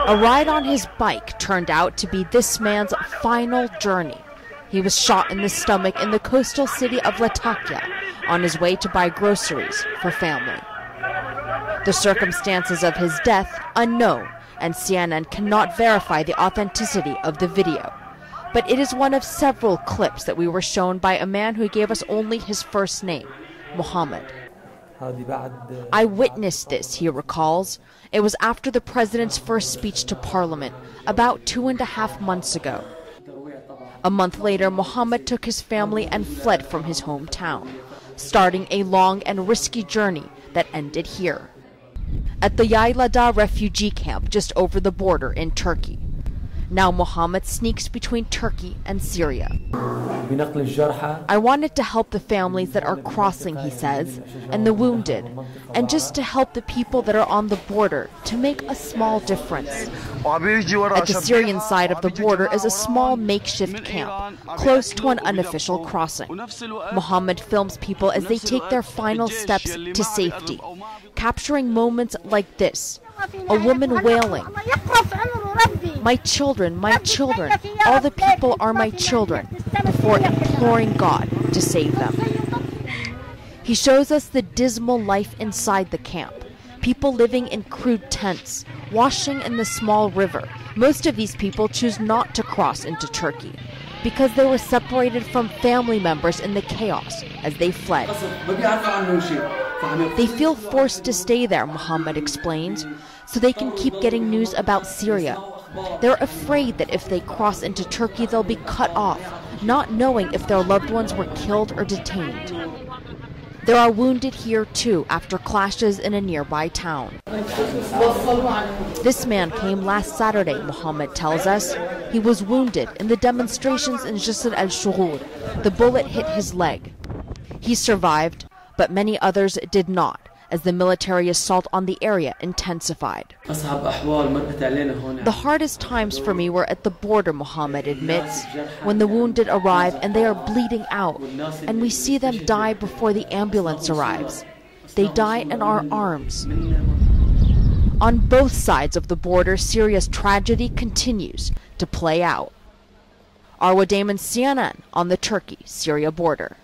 A ride on his bike turned out to be this man's final journey. He was shot in the stomach in the coastal city of Latakia on his way to buy groceries for family. The circumstances of his death unknown, and CNN cannot verify the authenticity of the video. But it is one of several clips that we were shown by a man who gave us only his first name, Muhammad. I witnessed this, he recalls. It was after the president's first speech to Parliament, about 2.5 months ago. A month later, Muhammad took his family and fled from his hometown, starting a long and risky journey that ended here, at the Yaylada refugee camp just over the border in Turkey. Now Muhammad sneaks between Turkey and Syria. I wanted to help the families that are crossing, he says, and the wounded, and just to help the people that are on the border, to make a small difference. At the Syrian side of the border is a small makeshift camp, close to an unofficial crossing. Muhammad films people as they take their final steps to safety, capturing moments like this. A woman wailing, my children, all the people are my children, before imploring God to save them. He shows us the dismal life inside the camp. People living in crude tents, washing in the small river. Most of these people choose not to cross into Turkey because they were separated from family members in the chaos as they fled. They feel forced to stay there, Muhammad explains, so they can keep getting news about Syria. They're afraid that if they cross into Turkey, they'll be cut off, not knowing if their loved ones were killed or detained. There are wounded here too after clashes in a nearby town. This man came last Saturday, Muhammad tells us. He was wounded in the demonstrations in Jisr al-Shughur. The bullet hit his leg. He survived, but many others did not, as the military assault on the area intensified. The hardest times for me were at the border, Muhammad admits, when the wounded arrive and they are bleeding out, and we see them die before the ambulance arrives. They die in our arms. On both sides of the border, Syria's tragedy continues to play out. Arwa Damon, CNN, on the Turkey-Syria border.